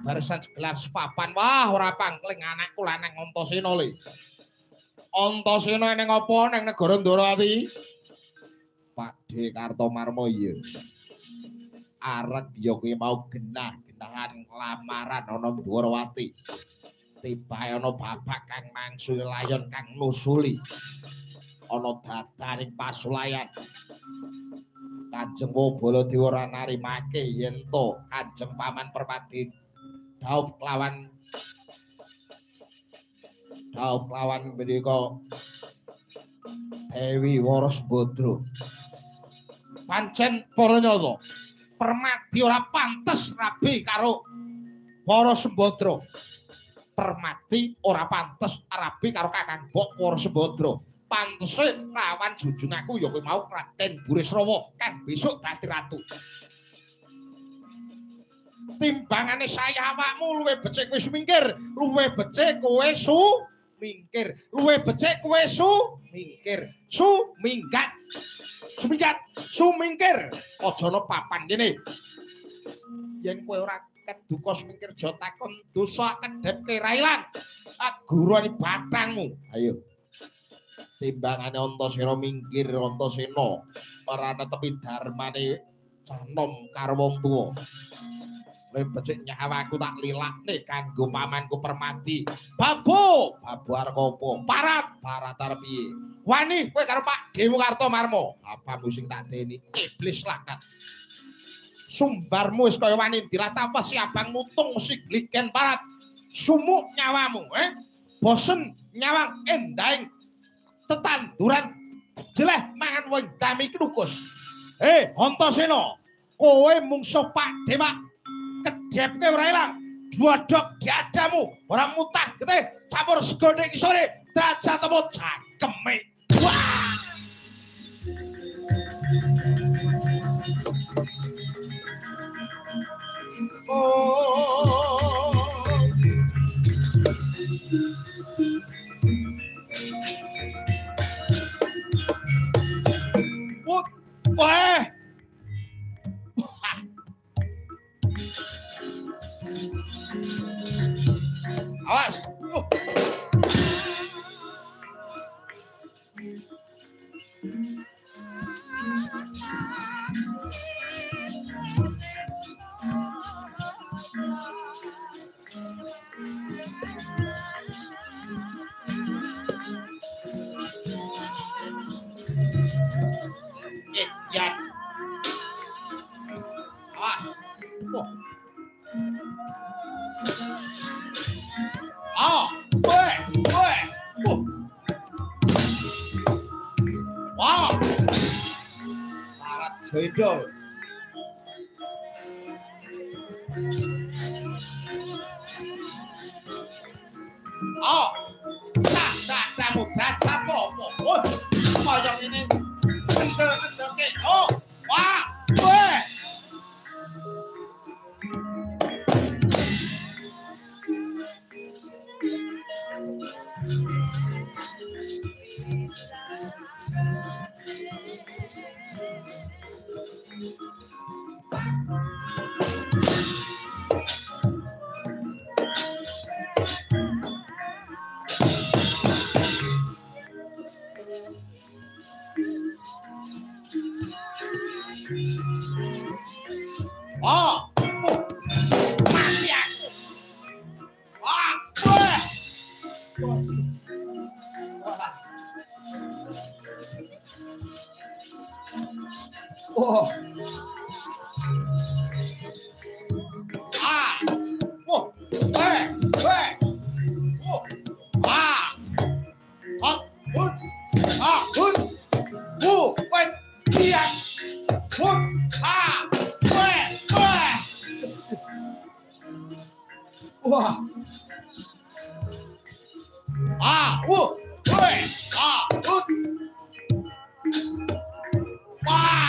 barisan segelar sepapan. Wah, ora pangkling anakku lanang Antasena le. Antasena ning apa ning negara Ndarawati? Pakde Kartomarma iya. Arep ya kuwi mau genah-genahan lamaran ana Ndarawati. Tibae ana bapak kang mangsul layon kang nusuli. Ana dadaning pasulayan. Kanjeng Baladewa ora narimake yen to Kanjeng Paman Permadi dhaup lawan menika Dewi Warasbadra. Pancen para nyata Permadi ora pantes rabi karo Warasbadra. Permadi ora pantes rabi karo Kakang Bok Warasbadra. Pantese lawan junjung aku ya kowe mau Raden Burisrawa kang besok dadi ratu. Timbangane saya awakmu luwih becik kowe sumingkir, luwih becik kowe sumingkir, luwih becik kowe sumingkir, suminggat. Suminggat, sumingkir. Aja ana papan kene. Yen kowe ora keduka sumingkir aja takon dosa kedhepke ra ilang. Agurane batangmu. Ayo. Timbangane Antasena mingkir Antasena ora netepi darmane canom karo wong tuwa. Luwih becik nyawaku tak lilakne kanggo pamanku Permadi. Babu arep apa? Parat arep piye? Wani kowe karo Pak Dewa Kartomarma. Apamu sing tak deni iblis laknat. Sumbarmu wis kaya wani dilatapesi abang mutung mesti gliken parat. Sumuk nyawamu, bosen nyawang endahing tetanduran jeleh mangan wedam iki nukus. Antasena, kowe mungsuh Pak Dewa. Kedhepke ora ilang. Dwadok diadamu, ora mutah getih campur segone kisore derajatmu cangkeme. Wah! Wah. Awas. Ya. Awas. Wow. Parat joido. Kamu berasal apa? Kaya ini endek-endeke. Wah, weh. Mati aku. Weh. Wah.